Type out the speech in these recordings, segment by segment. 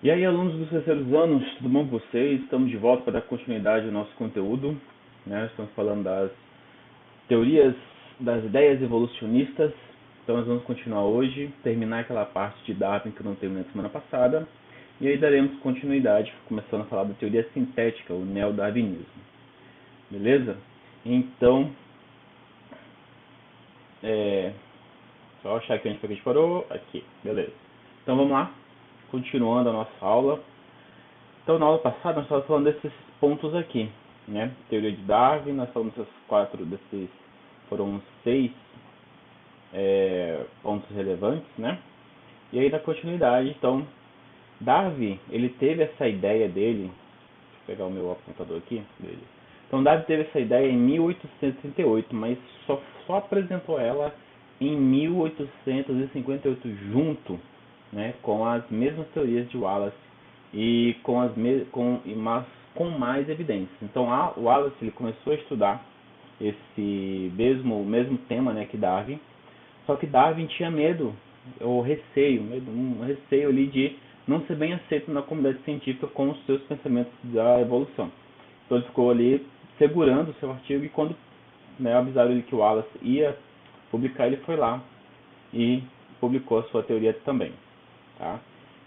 E aí, alunos dos terceiros anos, tudo bom com vocês? Estamos de volta para dar continuidade ao nosso conteúdo, né? Estamos falando das teorias, das ideias evolucionistas. Então, nós vamos continuar hoje, terminar aquela parte de Darwin que eu não terminei na semana passada. E aí daremos continuidade, começando a falar da teoria sintética, o neodarwinismo. Beleza? Então, só achar aqui onde foi que a gente parou. Aqui, beleza. Então, vamos lá. Continuando a nossa aula. Então, na aula passada, nós estávamos falando desses pontos aqui, né? Teoria de Darwin, nós falamos foram 6 pontos relevantes, né? E aí, na continuidade, então, Darwin, ele teve essa ideia dele, deixa eu pegar o meu apontador aqui, beleza. Então, Darwin teve essa ideia em 1838, mas só apresentou ela em 1858, junto, né, com as mesmas teorias de Wallace e mas com mais evidências. Então, o Wallace ele começou a estudar esse mesmo tema, né, que Darwin, só que Darwin tinha medo, ou um receio ali de não ser bem aceito na comunidade científica com os seus pensamentos da evolução. Então ele ficou ali segurando o seu artigo, e quando, né, avisaram ele que o Wallace ia publicar, ele foi lá e publicou a sua teoria também. Tá?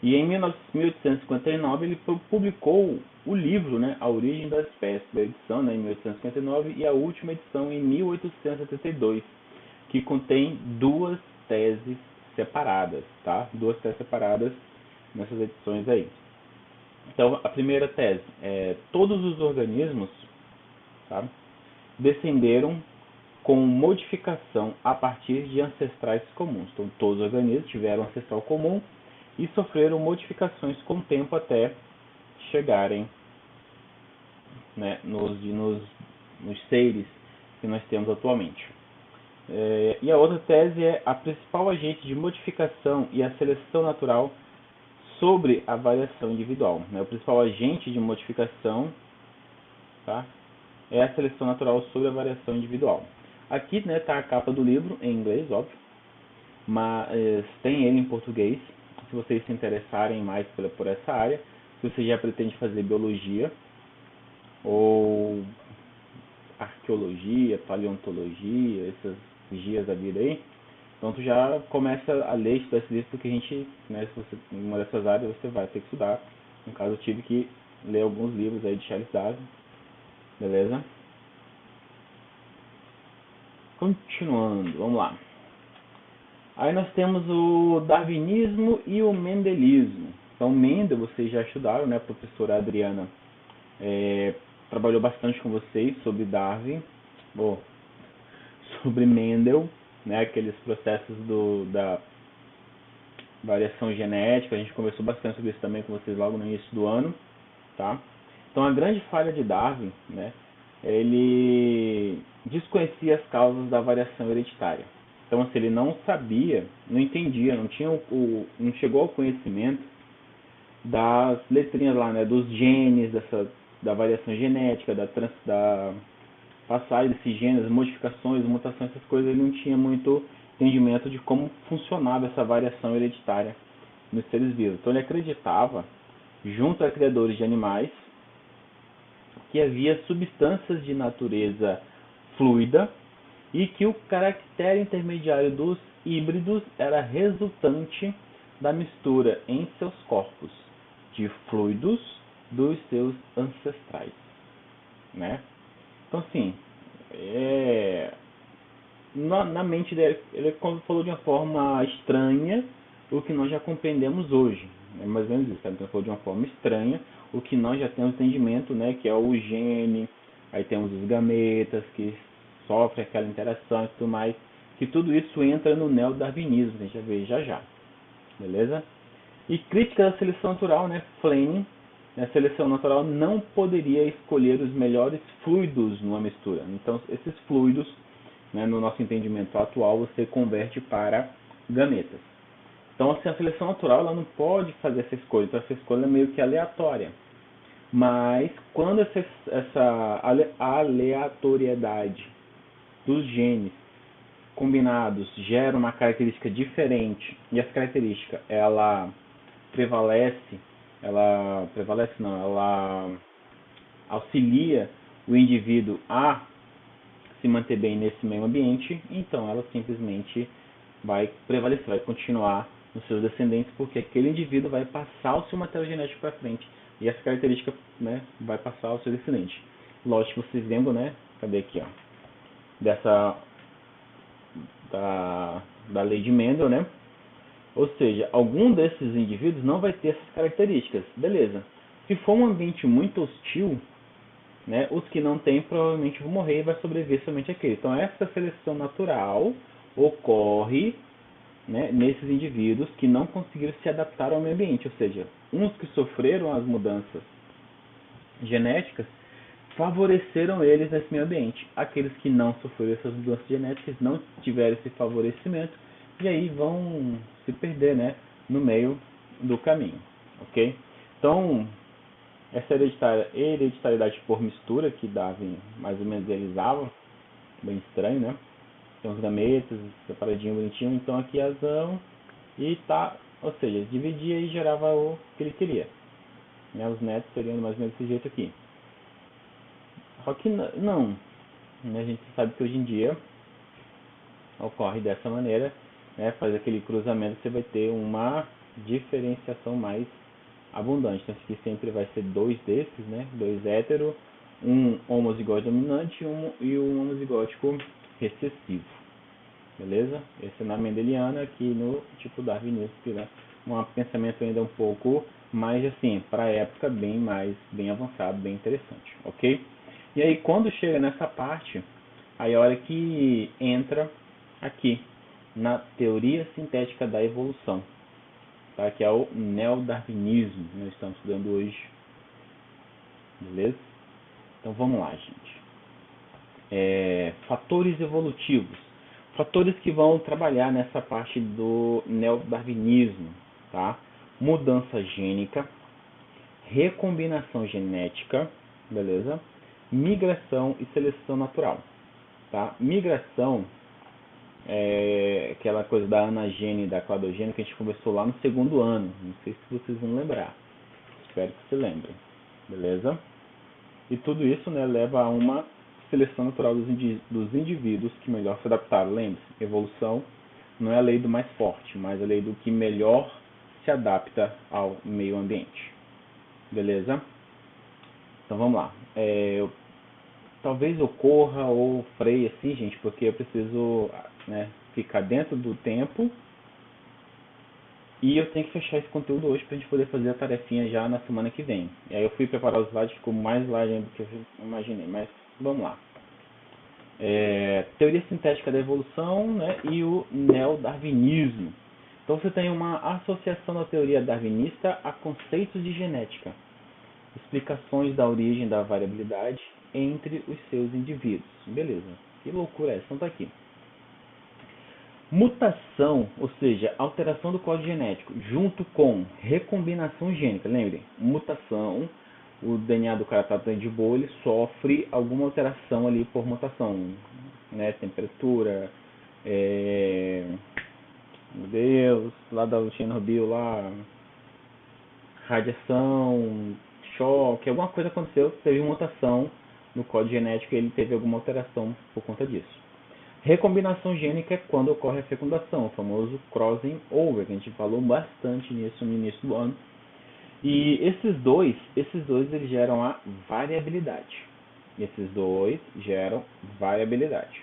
E em 1859 ele publicou o livro, né, A Origem das Espécies, da edição, né, em 1859, e a última edição em 1872, que contém duas teses separadas, tá? Duas teses separadas nessas edições aí. Então, a primeira tese é: todos os organismos, tá, descenderam com modificação a partir de ancestrais comuns. Então, todos os organismos tiveram um ancestral comum e sofreram modificações com o tempo até chegarem, né, nos seres que nós temos atualmente. E a outra tese é: a principal agente de modificação e a seleção natural sobre a variação individual. Né? O principal agente de modificação, tá, é a seleção natural sobre a variação individual. Aqui está a capa do livro, em inglês, óbvio, mas tem ele em português, se vocês se interessarem mais por essa área. Se você já pretende fazer biologia ou arqueologia, paleontologia, essas vigias da vida aí, então tu já começa a ler, estudar esse livro, porque a gente, né, se você, em uma dessas áreas você vai ter que estudar. No caso, eu tive que ler alguns livros aí de Charles Darwin, beleza? Continuando, vamos lá. Aí nós temos o darwinismo e o mendelismo. Então, Mendel, vocês já estudaram, né? A professora Adriana trabalhou bastante com vocês sobre Darwin, sobre Mendel, né? Aqueles processos da variação genética. A gente conversou bastante sobre isso também com vocês logo no início do ano, tá? Então, a grande falha de Darwin, né? Ele desconhecia as causas da variação hereditária. Então, assim, ele não sabia, não entendia, não chegou ao conhecimento das letrinhas lá, né, dos genes, da variação genética, da passagem desses genes, modificações, mutações, essas coisas. Ele não tinha muito entendimento de como funcionava essa variação hereditária nos seres vivos. Então, ele acreditava, junto a criadores de animais, que havia substâncias de natureza fluida e que o caractere intermediário dos híbridos era resultante da mistura em seus corpos de fluidos dos seus ancestrais, né? Então, assim, na mente dele, ele falou de uma forma estranha o que nós já compreendemos hoje. É mais ou menos isso, ele falou de uma forma estranha o que nós já temos entendimento, né? Que é o gene, aí temos os gametas que sofrem aquela interação e tudo mais, que tudo isso entra no neodarwinismo, a gente vai ver já, beleza? E crítica da seleção natural, né? Fleming, a seleção natural não poderia escolher os melhores fluidos numa mistura. Então, esses fluidos, né, no nosso entendimento atual, você converte para gametas. Então, assim, a seleção natural ela não pode fazer essa escolha. Então, essa escolha é meio que aleatória. Mas, quando essa aleatoriedade dos genes combinados gera uma característica diferente, e essa característica ela prevalece, ela prevalece não, ela auxilia o indivíduo a se manter bem nesse meio ambiente, então ela simplesmente vai prevalecer, vai continuar nos seus descendentes, porque aquele indivíduo vai passar o seu material genético para frente e essa característica, né, vai passar ao seu descendente. Lógico que vocês lembram, né? Cadê aqui, ó? Dessa da lei de Mendel, né? Ou seja, algum desses indivíduos não vai ter essas características, beleza? Se for um ambiente muito hostil, né, os que não têm provavelmente vão morrer e vai sobreviver somente aquele. Então essa seleção natural ocorre, né, nesses indivíduos que não conseguiram se adaptar ao meio ambiente, ou seja, uns que sofreram as mudanças genéticas favoreceram eles nesse meio ambiente. Aqueles que não sofreram essas mudanças genéticas não tiveram esse favorecimento e aí vão se perder, né, no meio do caminho, ok? Então, essa hereditariedade por mistura que Darwin mais ou menos idealizava, bem estranho, né? Tem uns gametas separadinho, bonitinho, então aqui azão e tá, ou seja, dividia e gerava o que ele queria. Né? Os netos seriam mais ou menos desse jeito aqui. Só que não, né? A gente sabe que hoje em dia ocorre dessa maneira, né? Faz aquele cruzamento, você vai ter uma diferenciação mais abundante. Então aqui sempre vai ser dois desses, né? Dois hétero, um homozigótico dominante e um homozigótico recessivo. Beleza? Esse é na mendeliana, aqui no tipo darwinismo, que é um pensamento ainda um pouco mais assim, para a época bem avançado, bem interessante, ok? E aí quando chega nessa parte, aí a hora que entra aqui na teoria sintética da evolução, tá? Que é o neodarwinismo que nós estamos estudando hoje, beleza? Então vamos lá, gente. Fatores evolutivos, fatores que vão trabalhar nessa parte do neodarwinismo, tá? Mudança gênica, recombinação genética, beleza? Migração e seleção natural, tá? Migração é aquela coisa da anagênese e da cladogênese que a gente conversou lá no segundo ano. Não sei se vocês vão lembrar. Espero que se lembrem. Beleza? E tudo isso, né, leva a uma seleção natural dos indivíduos que melhor se adaptaram. Lembre-se, evolução não é a lei do mais forte, mas a lei do que melhor se adapta ao meio ambiente. Beleza? Então vamos lá. Talvez eu corra ou freie assim, gente, porque eu preciso, né, ficar dentro do tempo e eu tenho que fechar esse conteúdo hoje para a gente poder fazer a tarefinha já na semana que vem. E aí eu fui preparar os slides, ficou mais slide ainda do que eu imaginei, mas vamos lá. Teoria sintética da evolução, né, e o neodarwinismo. Então você tem uma associação da teoria darwinista a conceitos de genética, explicações da origem da variabilidade entre os seus indivíduos. Beleza, que loucura é essa? Então tá aqui. Mutação, ou seja, alteração do código genético, junto com recombinação gênica. Lembrem, mutação, o DNA do cara está de boa, ele sofre alguma alteração ali por mutação, né? Temperatura, meu Deus, lá da Chernobyl, lá, radiação, choque, alguma coisa aconteceu, teve mutação no código genético e ele teve alguma alteração por conta disso. Recombinação gênica é quando ocorre a fecundação, o famoso crossing over, que a gente falou bastante nisso no início do ano. E esses dois eles geram a variabilidade. Esses dois geram variabilidade.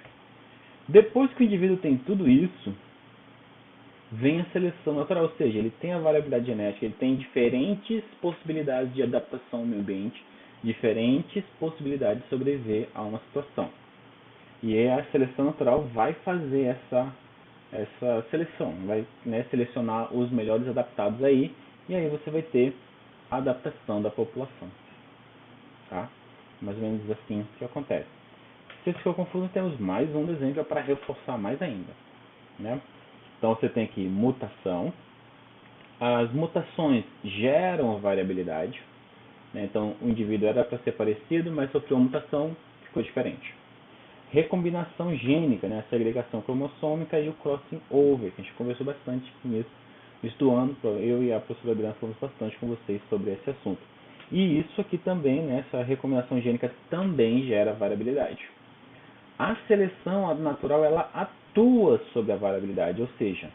Depois que o indivíduo tem tudo isso, vem a seleção natural, ou seja, ele tem a variabilidade genética, ele tem diferentes possibilidades de adaptação ao meio ambiente, diferentes possibilidades de sobreviver a uma situação. E a seleção natural vai fazer essa seleção, vai, né, selecionar os melhores adaptados aí, e aí você vai ter a adaptação da população. Tá? Mais ou menos assim que acontece. Se ficou confuso, temos mais um exemplo para reforçar mais ainda. Né? Então você tem aqui mutação. As mutações geram variabilidade. Né? Então o indivíduo era para ser parecido, mas sofreu uma mutação, ficou diferente. Recombinação gênica, né? A segregação cromossômica e o crossing over, que a gente conversou bastante nisso do ano, eu e a professora Adriana falamos bastante com vocês sobre esse assunto. E isso aqui também, né, essa recombinação gênica também gera variabilidade. A seleção natural, ela atua sobre a variabilidade, ou seja,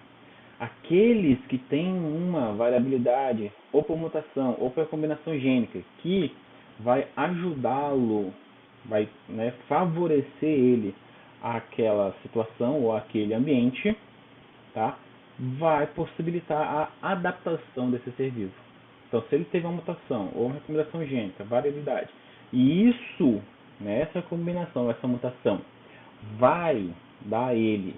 aqueles que têm uma variabilidade, ou por mutação, ou por combinação gênica, que vai ajudá-lo, vai, né, favorecer ele àquela situação ou àquele ambiente, tá? Vai possibilitar a adaptação desse ser vivo. Então, se ele teve uma mutação ou uma recombinação gênica, variabilidade, e isso, né, essa combinação, essa mutação, vai dar a ele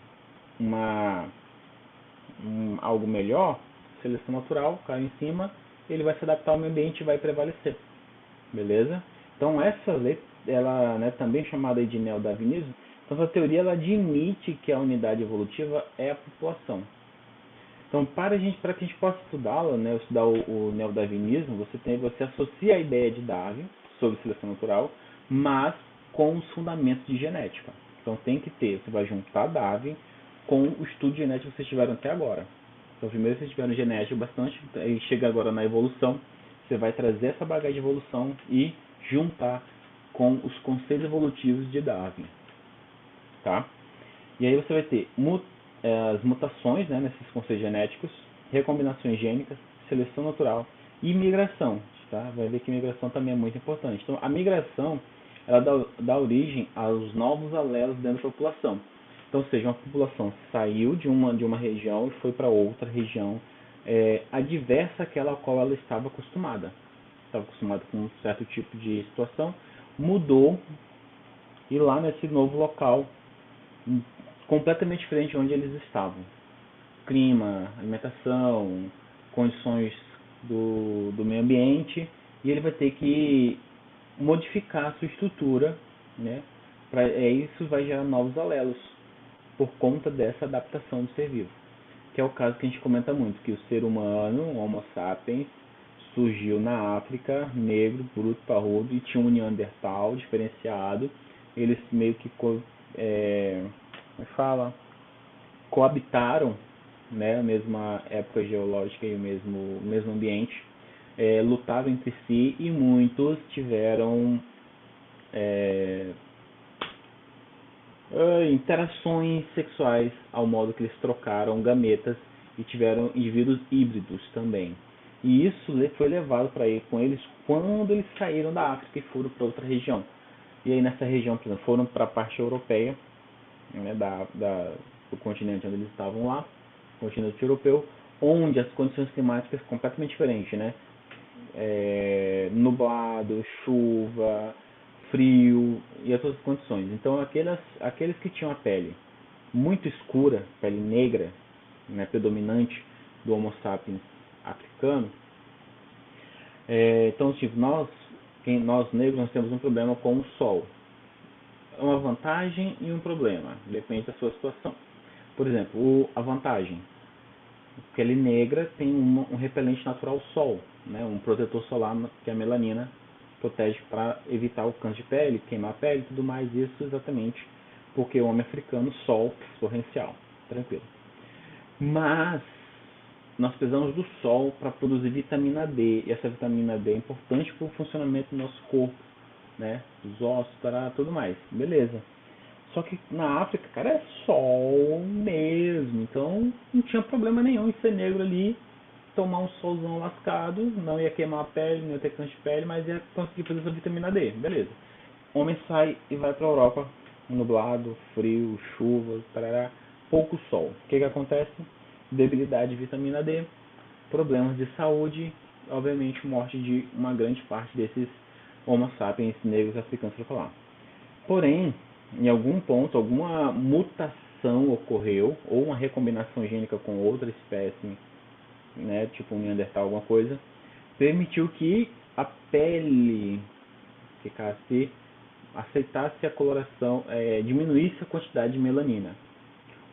algo melhor, seleção natural, cai em cima, ele vai se adaptar ao meio ambiente e vai prevalecer. Beleza? Então, essa lei, ela, né, também chamada de neodarwinismo, então essa teoria ela admite que a unidade evolutiva é a população. Então, para que a gente possa estudá-la, né, estudar o neodarwinismo, você associa a ideia de Darwin sobre seleção natural, mas com os fundamentos de genética. Então, tem que ter, você vai juntar Darwin com o estudo genético que vocês tiveram até agora. Então, primeiro vocês tiveram genética bastante, aí chega agora na evolução, você vai trazer essa bagagem de evolução e juntar com os conceitos evolutivos de Darwin. Tá? E aí você vai ter as mutações, né, nesses conceitos genéticos, recombinações gênicas, seleção natural e migração. Tá? Vai ver que migração também é muito importante. Então, a migração ela dá origem aos novos alelos dentro da população. Então, ou seja, uma população saiu de uma região e foi para outra região adversa àquela a qual ela estava acostumada. Estava acostumada com um certo tipo de situação, mudou e lá nesse novo local completamente diferente de onde eles estavam. Clima, alimentação, condições do meio ambiente, e ele vai ter que modificar a sua estrutura, né? Isso vai gerar novos alelos por conta dessa adaptação do ser vivo. Que é o caso que a gente comenta muito, que o ser humano, o Homo sapiens, surgiu na África, negro, bruto, parrudo, e tinha um Neandertal diferenciado. Eles meio que coabitaram, né, a mesma época geológica e o mesmo ambiente, lutaram entre si e muitos tiveram interações sexuais ao modo que eles trocaram gametas e tiveram indivíduos híbridos também. E isso foi levado com eles quando eles saíram da África e foram para outra região. E aí nessa região, por exemplo, foram para a parte europeia, né, do continente onde eles estavam lá, continente europeu, onde as condições climáticas são completamente diferentes, né? Nublado, chuva, frio e outras condições. Então, aqueles que tinham a pele muito escura, pele negra, né, predominante do Homo sapiens africano, então, tipo, nós negros, nós temos um problema com o sol. Uma vantagem e um problema, depende da sua situação. Por exemplo, a vantagem, a pele negra tem um repelente natural ao sol, né, um protetor solar que é a melanina, protege para evitar o câncer de pele, queimar a pele e tudo mais, isso exatamente porque o homem africano, sol torrencial, tranquilo. Mas nós precisamos do sol para produzir vitamina D, e essa vitamina D é importante para o funcionamento do nosso corpo, né, os ossos, tudo mais, beleza. Só que na África, cara, é sol mesmo, então não tinha problema nenhum em ser negro ali, tomar um solzão lascado, não ia queimar a pele, não ia ter câncer de pele, mas ia conseguir produzir essa vitamina D, beleza. O homem sai e vai para a Europa, nublado, frio, chuva, pouco sol. O que acontece? Debilidade de vitamina D, problemas de saúde, obviamente morte de uma grande parte desses Homo sapiens negros africanos para falar. Porém, em algum ponto, alguma mutação ocorreu, ou uma recombinação gênica com outra espécie, né, tipo um Neandertal, alguma coisa, permitiu que a pele aceitasse a coloração, diminuísse a quantidade de melanina,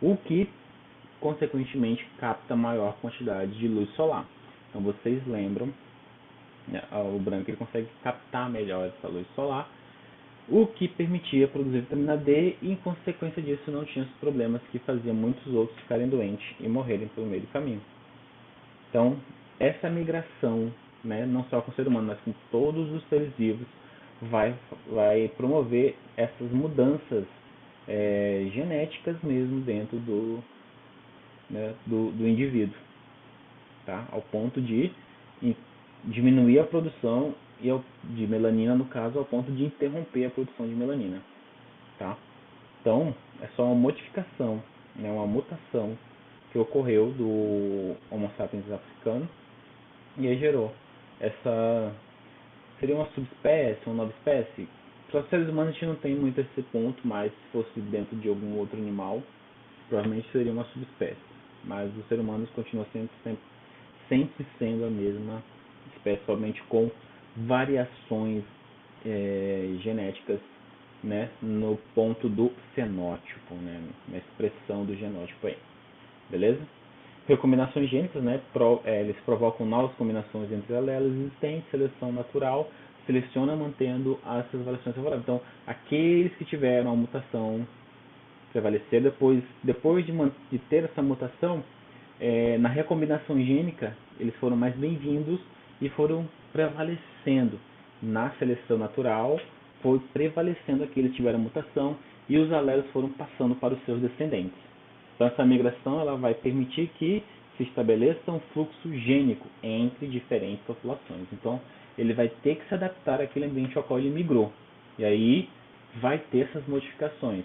o que consequentemente capta maior quantidade de luz solar. Então vocês lembram, né, o branco ele consegue captar melhor essa luz solar, o que permitia produzir vitamina D e, em consequência disso, não tinha os problemas que faziam muitos outros ficarem doentes e morrerem pelo meio do caminho. Então, essa migração, né, não só com o ser humano, mas com todos os seres vivos, vai promover essas mudanças genéticas mesmo dentro do indivíduo, tá? Ao ponto de diminuir a produção de melanina, no caso, ao ponto de interromper a produção de melanina, tá? Então, é só uma modificação, né, uma mutação que ocorreu do Homo sapiens africano e aí gerou essa. Seria uma subespécie, uma nova espécie? Para os seres humanos a gente não tem muito esse ponto, mas se fosse dentro de algum outro animal, provavelmente seria uma subespécie. Mas os seres humanos continuam sempre sendo a mesma espécie, somente com variações genéticas, né, no ponto do fenótipo, né, na expressão do genótipo aí, beleza? Recombinações gênicas, né, eles provocam novas combinações entre alelos existentes, seleção natural, seleciona mantendo essas variações favoráveis. Então, aqueles que tiveram a mutação prevalecer depois de ter essa mutação, na recombinação gênica, eles foram mais bem-vindos e foram prevalecendo. Na seleção natural, foi prevalecendo aqueles que tiveram mutação e os alelos foram passando para os seus descendentes. Então, essa migração ela vai permitir que se estabeleça um fluxo gênico entre diferentes populações. Então, ele vai ter que se adaptar àquele ambiente ao qual ele migrou. E aí, vai ter essas modificações.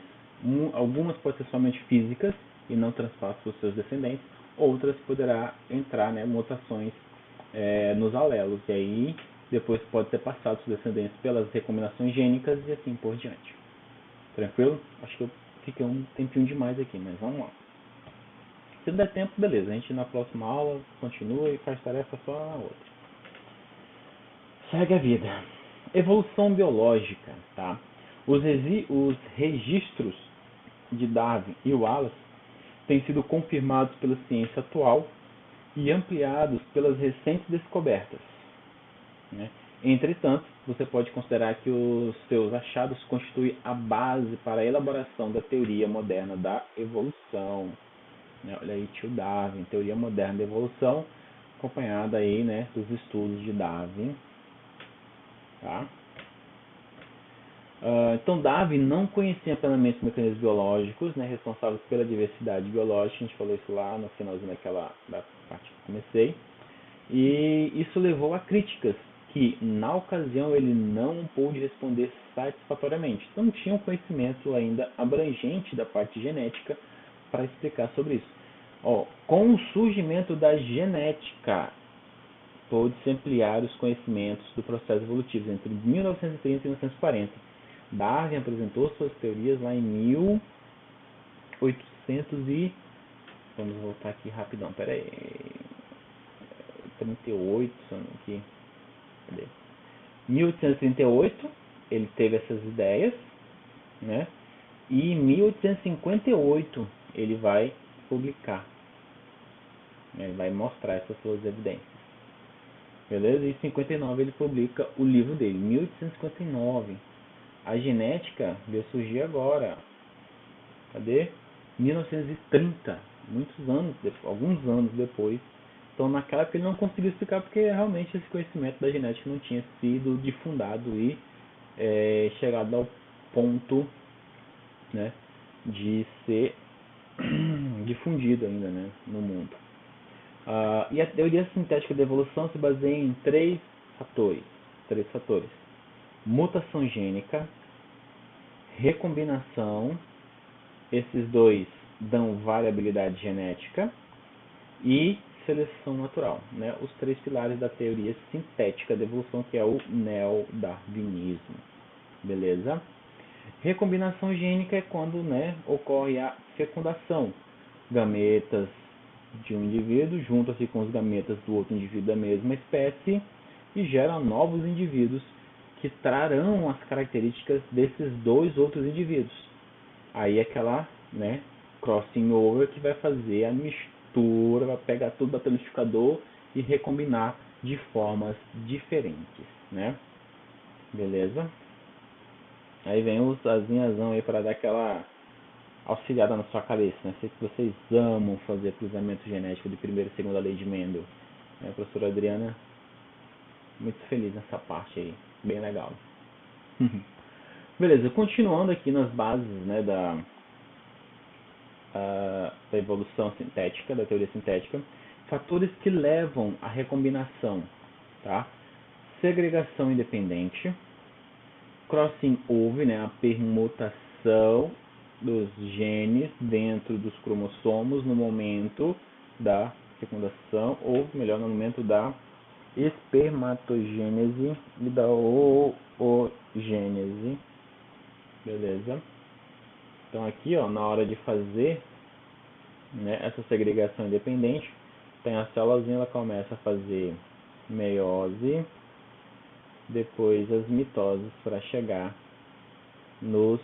Algumas podem ser somente físicas e não transpassam para os seus descendentes, outras poderá entrar, né, mutações nos alelos, e aí depois pode ser passado os descendentes pelas recombinações gênicas e assim por diante. Tranquilo? Acho que eu fiquei um tempinho demais aqui, mas vamos lá. Se não der tempo, beleza, a gente na próxima aula continua e faz tarefa só na outra. Segue a vida. Evolução biológica, tá? Os registros de Darwin e Wallace têm sido confirmados pela ciência atual e ampliados pelas recentes descobertas, né? Entretanto, você pode considerar que os seus achados constituem a base para a elaboração da teoria moderna da evolução, né? Olha aí, tio Darwin, teoria moderna da evolução, acompanhada aí, né, dos estudos de Darwin, tá? Então, Darwin não conhecia plenamente os mecanismos biológicos, né, responsáveis pela diversidade biológica. A gente falou isso lá no finalzinho da parte que comecei. E isso levou a críticas que, na ocasião, ele não pôde responder satisfatoriamente. Então, não tinha um conhecimento ainda abrangente da parte genética para explicar sobre isso. Com o surgimento da genética, pôde-se ampliar os conhecimentos do processo evolutivo entre 1930 e 1940. Darwin apresentou suas teorias lá em 1800 e... Vamos voltar aqui rapidão, pera aí. 38, aqui. Cadê? 1838, ele teve essas ideias, né? E em 1858 ele vai publicar. Ele vai mostrar essas suas evidências. Beleza? E em 59 ele publica o livro dele. 1859. A genética veio surgir agora. Cadê? 1930. Muitos anos, alguns anos depois. Então naquela época ele não conseguiu explicar porque realmente esse conhecimento da genética não tinha sido difundado e chegado ao ponto, né, de ser difundido ainda, né, no mundo. E a teoria sintética da evolução se baseia em três fatores. Mutação gênica, recombinação, esses dois dão variabilidade genética, e seleção natural, né? Os três pilares da teoria sintética da evolução, que é o neodarwinismo. Beleza? Recombinação gênica é quando, né, ocorre a fecundação. Gametas de um indivíduo juntam-se com os gametas do outro indivíduo da mesma espécie e geram novos indivíduos que trarão as características desses dois outros indivíduos. Aí aquela, né, crossing over que vai fazer a mistura, vai pegar tudo, bater no liquidificador e recombinar de formas diferentes, né? Beleza? Aí vem os azinhazão aí para dar aquela auxiliada na sua cabeça, né? Sei que vocês amam fazer cruzamento genético de primeira e segunda lei de Mendel. A professora Adriana, muito feliz nessa parte aí, bem legal. Beleza, continuando aqui nas bases, né, da evolução sintética, da teoria sintética, fatores que levam à recombinação, tá? Segregação independente, crossing over, né, a permutação dos genes dentro dos cromossomos no momento da fecundação, ou melhor, no momento da espermatogênese e da oogênese. Beleza? Então aqui, ó, na hora de fazer, né, essa segregação independente, tem a célulazinha, ela começa a fazer meiose, depois as mitoses para chegar nos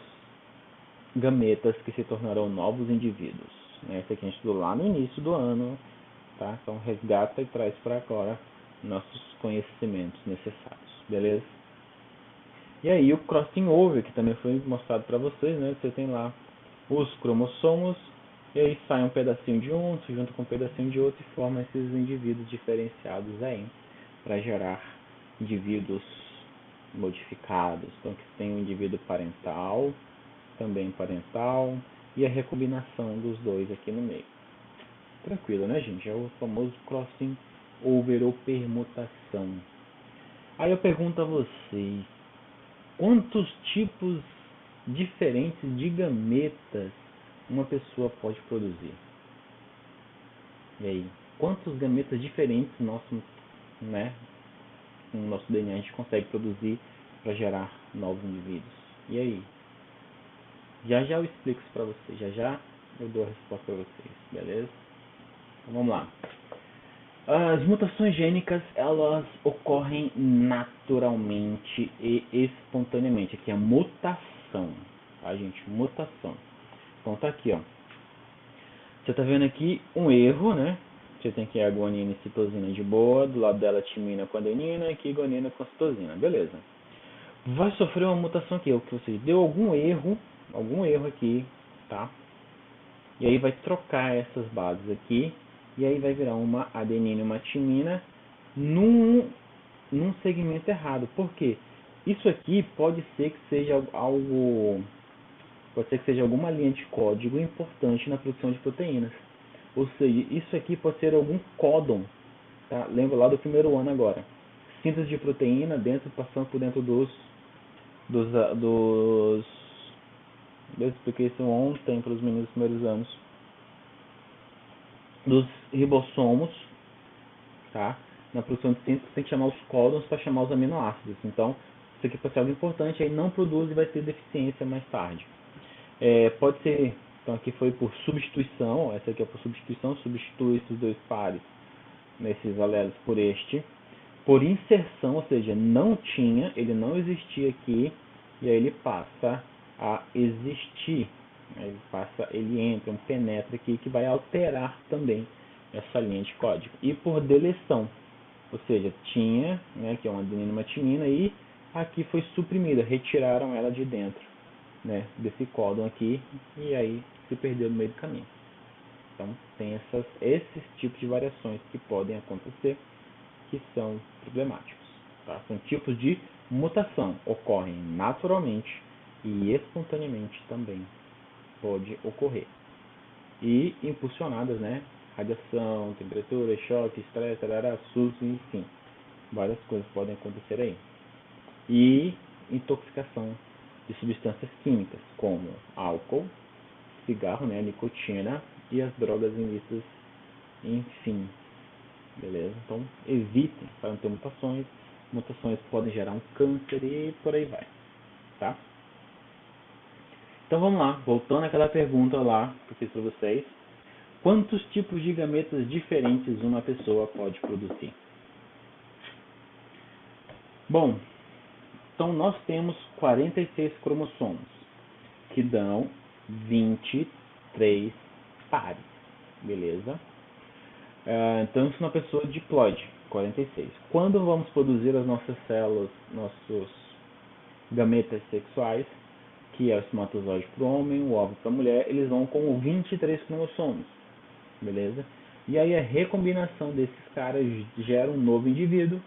gametas que se tornarão novos indivíduos. Essa aqui a gente estudou lá no início do ano, tá? Então resgata e traz para agora nossos conhecimentos necessários, beleza? E aí o crossing over, que também foi mostrado para vocês, né? Você tem lá os cromossomos, e aí sai um pedacinho de um, se junta com um pedacinho de outro e forma esses indivíduos diferenciados aí, para gerar indivíduos modificados. Então que tem um indivíduo parental, também parental, e a recombinação dos dois aqui no meio. Tranquilo, né, gente? É o famoso crossing over ou permutação. Aí eu pergunto a vocês, quantos tipos diferentes de gametas uma pessoa pode produzir? E aí, quantos gametas diferentes no nosso DNA a gente consegue produzir para gerar novos indivíduos? E aí? Já eu explico isso para vocês, já eu dou a resposta para vocês, beleza? Então vamos lá. As mutações gênicas, elas ocorrem naturalmente e espontaneamente. Aqui é mutação, tá, gente? Mutação. Então tá aqui, ó. Você tá vendo aqui um erro, né? Você tem aqui a guanina e citosina de boa, do lado dela timina com adenina e aqui guanina com citosina, beleza. Vai sofrer uma mutação aqui, ou seja, deu algum erro aqui, tá? E aí vai trocar essas bases aqui, e aí vai virar uma adenina e uma timina num segmento errado. Por quê? Isso aqui pode ser que seja alguma linha de código importante na produção de proteínas. Ou seja, isso aqui pode ser algum códon, tá? Lembra lá do primeiro ano agora. Síntese de proteína passando por dentro eu expliquei isso ontem para os meninos dos primeiros anos, dos ribossomos, tá? Na produção de síntese, você tem que chamar os códons para chamar os aminoácidos. Então, isso aqui pode ser algo importante, aí não produz e vai ter deficiência mais tarde. Pode ser, então aqui foi por substituição, essa aqui é por substituição, substitui esses dois pares nesses alelos por este. Por inserção, ou seja, ele não existia aqui, e aí ele passa a existir. Ele entra, penetra aqui, que vai alterar também essa linha de código. E por deleção, ou seja, tinha, né, que é uma adenina e uma timina, e aqui foi suprimida, retiraram ela de dentro, né, desse códon aqui, e aí se perdeu no meio do caminho. Então tem esses tipos de variações que podem acontecer, que são problemáticos. Tá? São tipos de mutação, ocorrem naturalmente e espontaneamente também pode ocorrer. E impulsionadas, né? Radiação, temperatura, choque, estresse, SUS, enfim. Várias coisas podem acontecer aí. E intoxicação de substâncias químicas, como álcool, cigarro, né, nicotina e as drogas ilícitas, enfim. Beleza? Então, evitem para não ter mutações. Mutações podem gerar um câncer e por aí vai. Tá? Então vamos lá, voltando àquela pergunta lá que eu fiz para vocês. Quantos tipos de gametas diferentes uma pessoa pode produzir? Bom, então nós temos 46 cromossomos, que dão 23 pares, beleza? Então isso é uma pessoa diploide, 46. Quando vamos produzir as nossas células, nossos gametas sexuais, que é o espermatozoide para o homem, o óvulo para a mulher, eles vão com 23 cromossomos, beleza? E aí a recombinação desses caras gera um novo indivíduo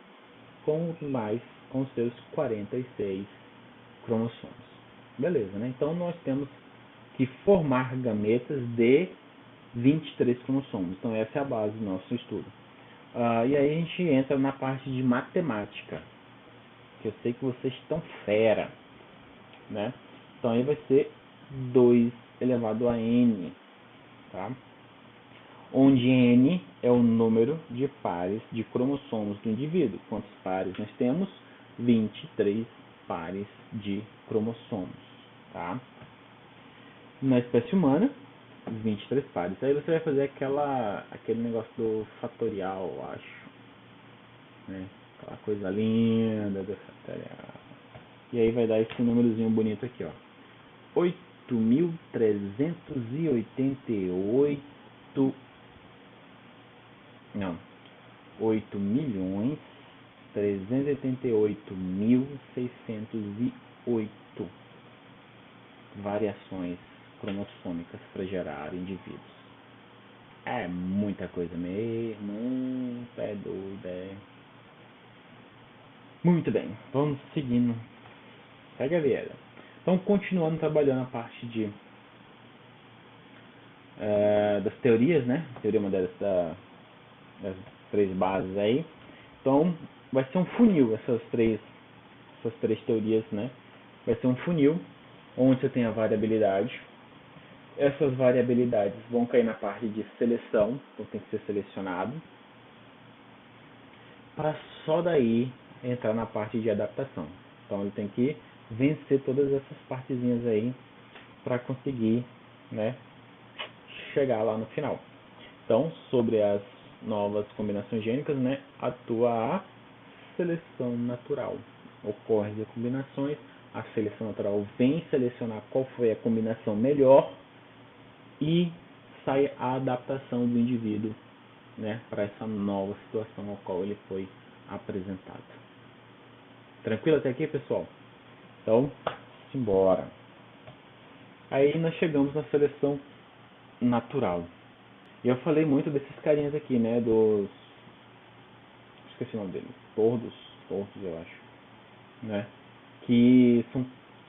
com seus 46 cromossomos. Beleza, né? Então nós temos que formar gametas de 23 cromossomos. Então essa é a base do nosso estudo. E aí a gente entra na parte de matemática, que eu sei que vocês estão fera, né? Então aí vai ser 2 elevado a n, tá? Onde n é o número de pares de cromossomos do indivíduo. Quantos pares nós temos? 23 pares de cromossomos, tá? Na espécie humana, 23 pares. Aí você vai fazer aquele negócio do fatorial, eu acho, né? Aquela coisa linda do fatorial. E aí vai dar esse númerozinho bonito aqui, ó. 8.388. Não. 8.388.608 variações cromossômicas para gerar indivíduos. É muita coisa mesmo. É doido, é. Muito bem, vamos seguindo. Segue a vida. Então, continuando trabalhando a parte das teorias, né? Teoria das 3 bases aí. Então, vai ser um funil essas três teorias, né? Vai ser um funil onde você tem a variabilidade. Essas variabilidades vão cair na parte de seleção, então tem que ser selecionado, para só daí entrar na parte de adaptação. Então ele tem que vencer todas essas partezinhas aí para conseguir, né, chegar lá no final. Então, sobre as novas combinações gênicas, né, atua a seleção natural. Ocorrem as combinações, a seleção natural vem selecionar qual foi a combinação melhor e sai a adaptação do indivíduo, né, para essa nova situação ao qual ele foi apresentado. Tranquilo até aqui, pessoal? Então, simbora. Aí nós chegamos na seleção natural. E eu falei muito desses carinhas aqui, né, esqueci o nome deles, tordos eu acho, né, que são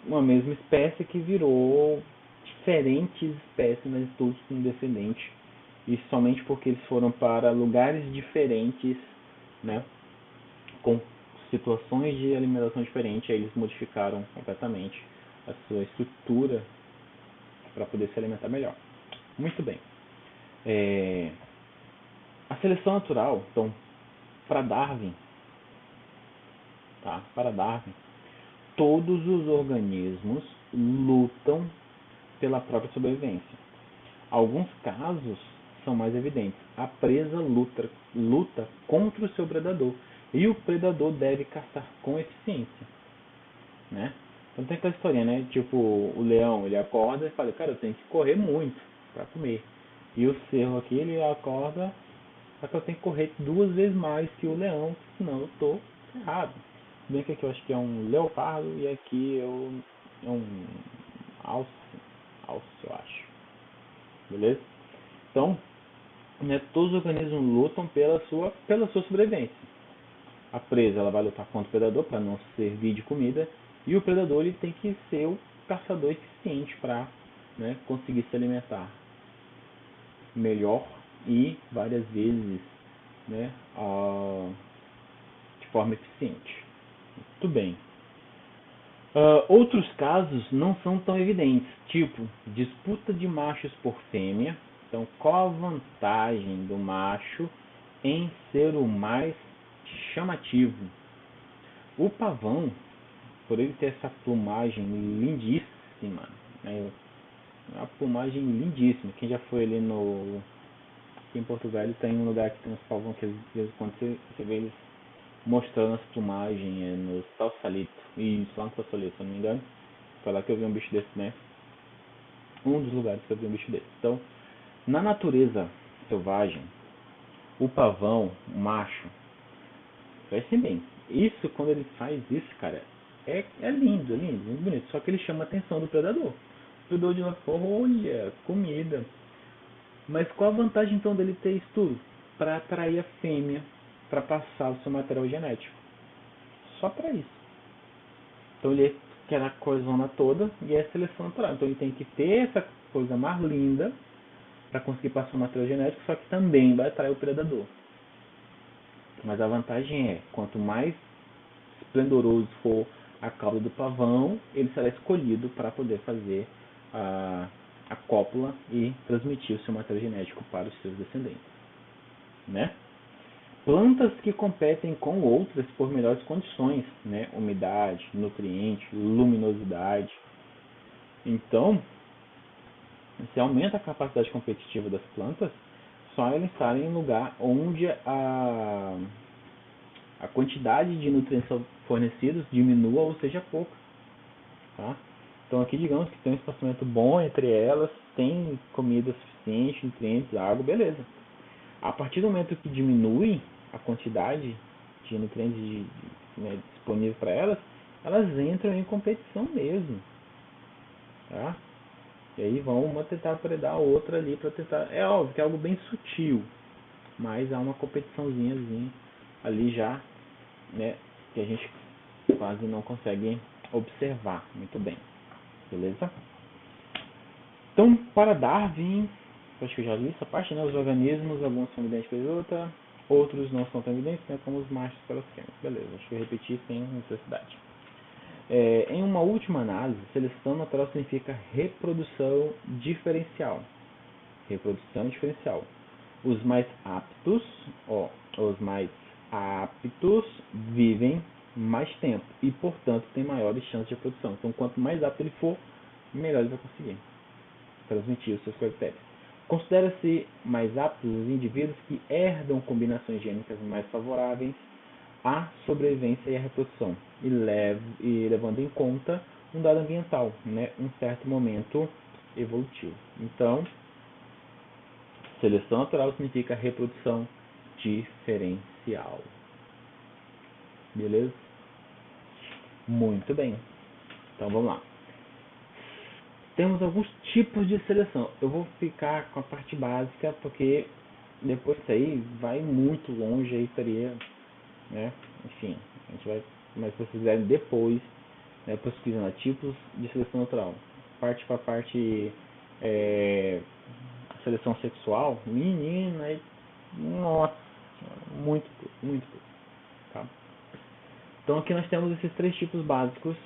uma mesma espécie que virou diferentes espécies, mas todos com descendente, e somente porque eles foram para lugares diferentes, né, com situações de alimentação diferentes, aí eles modificaram completamente a sua estrutura para poder se alimentar melhor. Muito bem. A seleção natural, então, para Darwin, todos os organismos lutam pela própria sobrevivência. Alguns casos são mais evidentes. A presa luta contra o seu predador e o predador deve caçar com eficiência, né? Então tem aquela historinha, né? Tipo, o leão, ele acorda e fala, cara, eu tenho que correr muito para comer. E o cervo aqui, ele acorda, só que eu tenho que correr 2 vezes mais que o leão, senão eu tô errado. Bem que aqui eu acho que é um leopardo e aqui é um alce, eu acho. Beleza? Então, né, todos os organismos lutam pela sua sobrevivência. A presa ela vai lutar contra o predador para não servir de comida, e o predador ele tem que ser o caçador eficiente para, né, conseguir se alimentar melhor e várias vezes, né, de forma eficiente. Muito bem. Outros casos não são tão evidentes, tipo disputa de machos por fêmea. Então, qual a vantagem do macho em ser o mais chamativo? O pavão, por ele ter essa plumagem lindíssima, né? Uma plumagem lindíssima. Quem já foi ali aqui em Portugal, tem um lugar que tem uns pavões que às vezes quando você vê eles mostrando as plumagens no Salsalito. Isso, lá no Salsalito, se eu não me engano. Foi lá que eu vi um bicho desse, né? Um dos lugares que eu vi um bicho desse. Então, na natureza selvagem, o pavão, o macho, parece bem. Isso, quando ele faz isso, cara, é lindo, muito bonito. Só que ele chama a atenção do predador. O predador de lá, olha, comida. Mas qual a vantagem então dele ter isso tudo? Para atrair a fêmea para passar o seu material genético. Só para isso. Então ele quer a coisona toda e é seleção natural. Então ele tem que ter essa coisa mais linda para conseguir passar o material genético, só que também vai atrair o predador. Mas a vantagem é, quanto mais esplendoroso for a cauda do pavão, ele será escolhido para poder fazer a cópula e transmitir o seu material genético para os seus descendentes. Né? Plantas que competem com outras por melhores condições, né? Umidade, nutriente, luminosidade. Então, se aumenta a capacidade competitiva das plantas, só elas estarem em lugar onde a quantidade de nutrientes fornecidos diminua ou seja pouca. Tá? Então aqui digamos que tem um espaçamento bom entre elas, tem comida suficiente, nutrientes, água, beleza. A partir do momento que diminui a quantidade de nutrientes disponível para elas, elas entram em competição mesmo. Tá? E aí vão uma tentar predar a outra ali para tentar. É óbvio que é algo bem sutil, mas há uma competiçãozinha ali já, né, que a gente quase não consegue observar muito bem. Beleza? Então, para Darwin, acho que eu já li essa parte, né? Os organismos, alguns são evidentes pela outra, outros não são tão evidentes, né? Como os machos pelas fêmeas. Beleza, acho que eu repeti sem necessidade. Em uma última análise, seleção natural significa reprodução diferencial. Reprodução diferencial. Os mais aptos vivem mais tempo e, portanto, têm maiores chances de reprodução. Então, quanto mais apto ele for, melhor ele vai conseguir transmitir os seus caracteres. Considera-se mais aptos os indivíduos que herdam combinações gênicas mais favoráveis à sobrevivência e à reprodução, e levando em conta um dado ambiental, né, um certo momento evolutivo. Então, seleção natural significa reprodução diferencial. Beleza? Muito bem. Então vamos lá. Temos alguns tipos de seleção. Eu vou ficar com a parte básica porque depois disso aí vai muito longe, aí teria, né? Enfim, a gente vai, mas se vocês quiserem depois, né, pesquisando tipos de seleção natural, parte para parte seleção sexual, menina, nossa, muito, muito, tá? Então aqui nós temos esses três tipos básicos,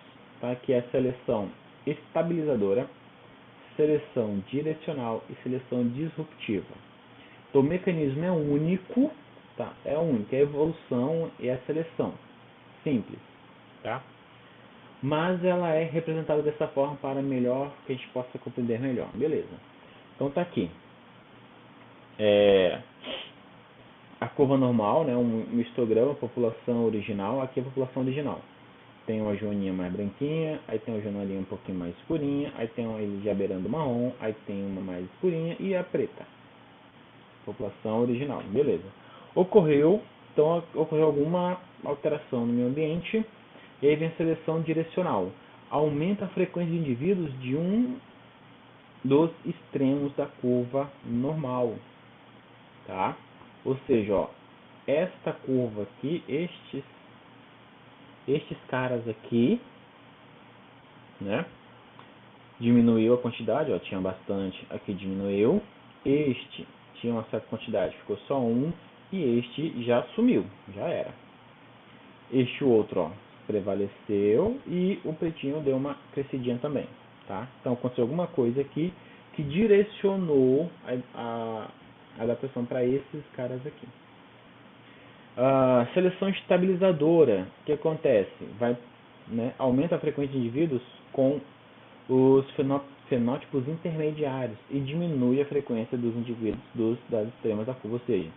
tá? Que é a seleção estabilizadora, seleção direcional e seleção disruptiva. Então o mecanismo é único, tá? É único, é a evolução e a seleção, simples, tá? Mas ela é representada dessa forma para melhor que a gente possa compreender melhor, beleza? Então tá aqui. A curva normal, né, um histograma, população original, aqui é a população original. Tem uma joaninha mais branquinha, aí tem uma joaninha um pouquinho mais escurinha, aí tem uma já beirando marrom, aí tem uma mais escurinha e a preta. População original, beleza. Ocorreu alguma alteração no meio ambiente, e aí vem a seleção direcional. Aumenta a frequência de indivíduos de um dos extremos da curva normal, tá? Ou seja, ó, esta curva aqui, estes caras aqui, né? Diminuiu a quantidade, ó, tinha bastante, aqui diminuiu. Este tinha uma certa quantidade, ficou só um, e este já sumiu, já era. Este outro, ó, prevaleceu e o pretinho deu uma crescidinha também, tá? Então aconteceu alguma coisa aqui que direcionou a adaptação para esses caras aqui. Seleção estabilizadora, o que acontece? Aumenta a frequência de indivíduos com os fenótipos intermediários e diminui a frequência dos indivíduos das extremas da curva. Ou seja,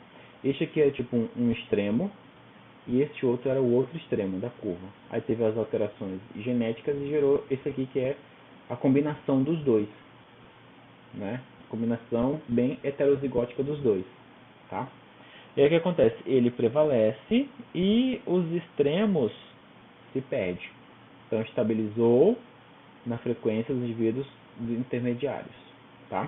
este aqui é tipo um extremo e este outro era o outro extremo da curva. Aí teve as alterações genéticas e gerou esse aqui que é a combinação dos dois, né? Combinação bem heterozigótica dos dois, tá? E aí o que acontece? Ele prevalece e os extremos se perdem. Então estabilizou na frequência dos indivíduos intermediários, tá?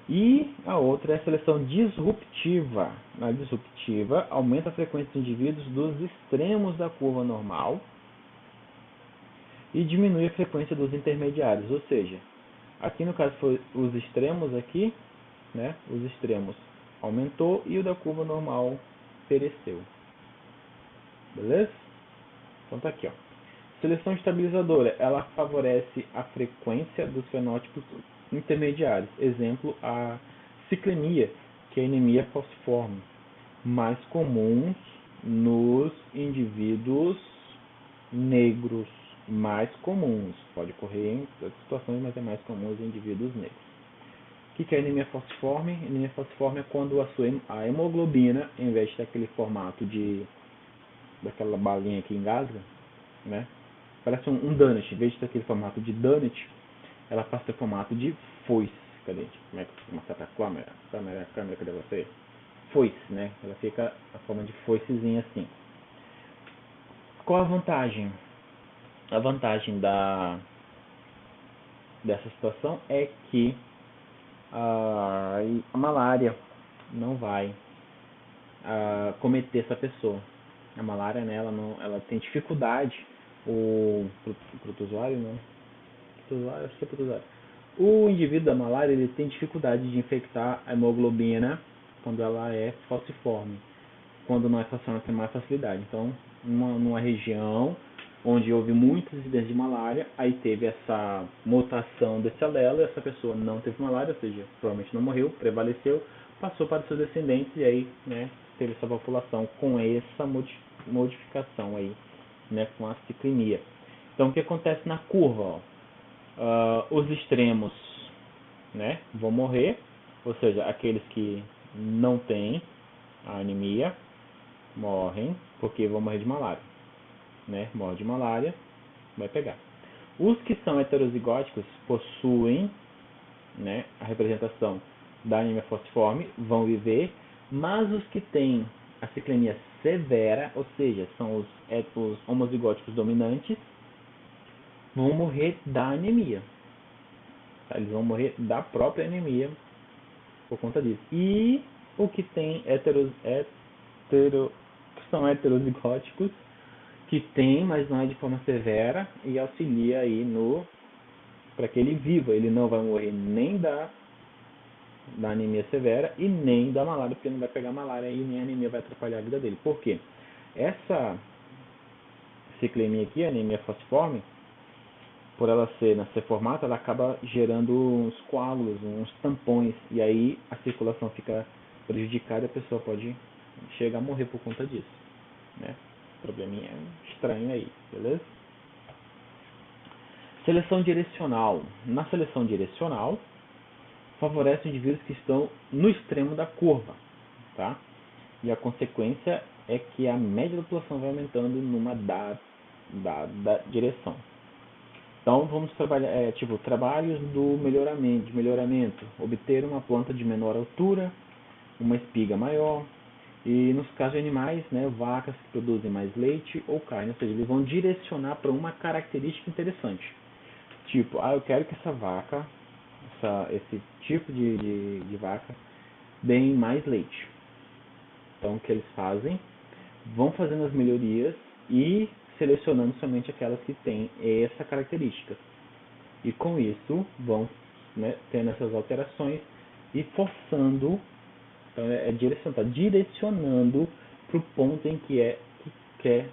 E a outra é a seleção disruptiva. Na disruptiva, aumenta a frequência de indivíduos dos extremos da curva normal e diminui a frequência dos intermediários. Ou seja, aqui no caso foi os extremos aqui, né? Os extremos aumentou e o da curva normal pereceu. Beleza? Então tá aqui, ó. Seleção estabilizadora, ela favorece a frequência dos fenótipos intermediários. Exemplo, a ciclemia, que é a anemia falciforme, mais comuns nos indivíduos negros, mais comuns. Pode ocorrer em outras situações, mas é mais comum nos indivíduos negros. O que é anemia falciforme? Anemia falciforme é quando a hemoglobina, em vez de ter aquele formato daquela balinha que engasga, né? Parece um donut. Em vez de ter aquele formato de donut, ela passa a ter formato de foice. Cadê? Como é que eu vou mostrar pra câmera? Câmera, cadê você? Foice, né? Ela fica a forma de foicezinha assim. Qual a vantagem? A vantagem dessa situação é que a malária não vai cometer essa pessoa. A malária, né, ela tem dificuldade, o protozoário, não? Protozoário, acho que é protozoário. O indivíduo da malária, ele tem dificuldade de infectar a hemoglobina quando ela é falciforme. Quando não é falciforme, tem mais facilidade. Então, numa região onde houve muitos incidentes de malária, aí teve essa mutação desse alelo, essa pessoa não teve malária, ou seja, provavelmente não morreu, prevaleceu, passou para os seus descendentes e aí, né, teve essa população com essa modificação aí, né, com a ciclimia. Então, o que acontece na curva? Os extremos, né, vão morrer, ou seja, aqueles que não têm a anemia morrem porque vão morrer de malária, né, morre de malária, vai pegar. Os que são heterozigóticos possuem, né, a representação da anemia falciforme, vão viver, mas os que têm a ciclemia severa, ou seja, são os homozigóticos dominantes, vão morrer da anemia. Tá? Eles vão morrer da própria anemia por conta disso. E o que tem que são heterozigóticos, que tem, mas não é de forma severa, e auxilia aí para que ele viva. Ele não vai morrer nem da anemia severa e nem da malária, porque não vai pegar malária e nem a anemia vai atrapalhar a vida dele. Por quê? Essa ciclemia aqui, a anemia falciforme, por ela ser formato, ela acaba gerando uns coágulos, uns tampões, e aí a circulação fica prejudicada e a pessoa pode chegar a morrer por conta disso, né? Probleminha estranho aí, beleza? Seleção direcional. Na seleção direcional, favorece indivíduos que estão no extremo da curva, tá? E a consequência é que a média da população vai aumentando numa dada direção. Então vamos trabalhar, trabalhos de melhoramento, obter uma planta de menor altura, uma espiga maior, e nos casos de animais, né, vacas que produzem mais leite ou carne, ou seja, eles vão direcionar para uma característica interessante. Tipo, eu quero que essa vaca, esse tipo de vaca, deem mais leite. Então o que eles fazem? Vão fazendo as melhorias e selecionando somente aquelas que têm essa característica. E com isso vão, né, tendo essas alterações e forçando, então direcionando para o ponto em que quer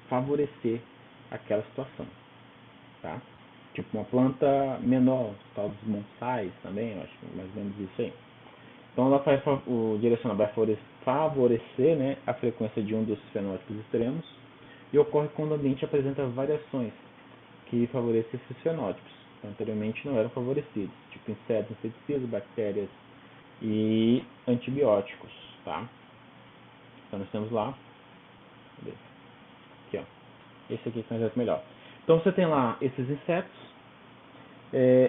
favorecer aquela situação. Tá? Tipo uma planta menor, tal dos bonsais também, eu acho mais ou menos isso aí. Então ela faz o direcionador vai favorecer, né, a frequência de um dos fenótipos extremos e ocorre quando o ambiente apresenta variações que favorecem esses fenótipos. Então, anteriormente não eram favorecidos, tipo insetos, inseticidas, bactérias e antibióticos. Tá? Então nós temos lá, aqui, ó, esse aqui que nós vemos melhor. Então você tem lá esses insetos.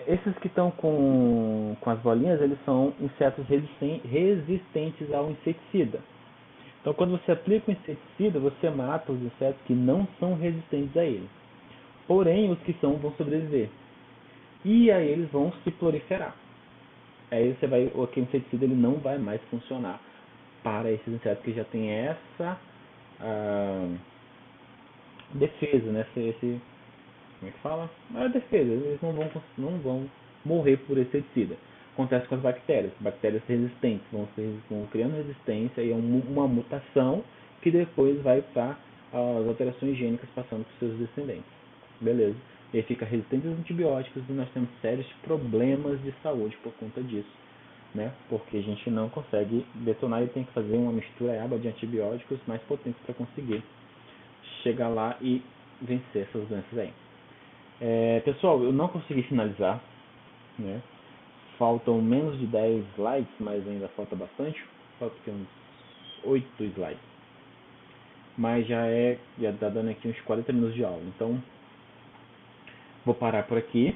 Esses que estão com as bolinhas, eles são insetos resistentes ao inseticida. Então, quando você aplica o inseticida, você mata os insetos que não são resistentes a ele. Porém, os que são vão sobreviver. E aí eles vão se proliferar. aí você vai, aquele inseticida ele não vai mais funcionar para esses insetos que já tem essa defesa, né? Como é que fala? A defesa, eles não vão morrer por esse inseticida. Acontece com as bactérias resistentes vão criando resistência e é uma mutação que depois vai para as alterações gênicas passando para os seus descendentes. Beleza. E aí fica resistente aos antibióticos e nós temos sérios problemas de saúde por conta disso, né? Porque a gente não consegue detonar e tem que fazer uma mistura aba de antibióticos mais potentes para conseguir chegar lá e vencer essas doenças aí. Pessoal, eu não consegui finalizar, né? Faltam menos de 10 slides, mas ainda falta bastante. Falta uns 8 slides. Mas já tá dando aqui uns 40 minutos de aula. Então, vou parar por aqui.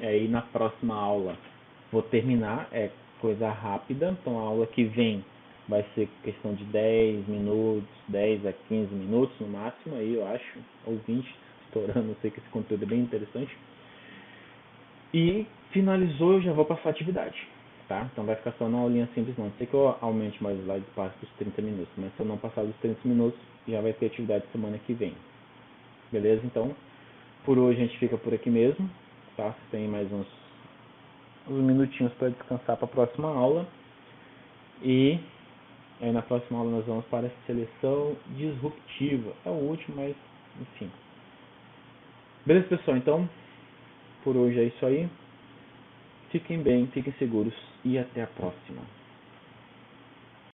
Aí na próxima aula vou terminar. É coisa rápida. Então a aula que vem vai ser questão de 10 minutos, 10 a 15 minutos no máximo, aí eu acho. Ou 20, estourando. Eu sei que esse conteúdo é bem interessante. E finalizou, eu já vou passar a atividade, tá? Então vai ficar só uma aulinha simples não. Sei que eu aumente mais slides e passe dos 30 minutos, mas se eu não passar dos 30 minutos, já vai ter atividade semana que vem. Beleza? Então, por hoje a gente fica por aqui mesmo, tá? Você tem mais uns minutinhos para descansar para a próxima aula. E aí na próxima aula nós vamos para a seleção disruptiva. É o último, mas enfim. Beleza, pessoal? Então, por hoje é isso aí. Fiquem bem, fiquem seguros e até a próxima.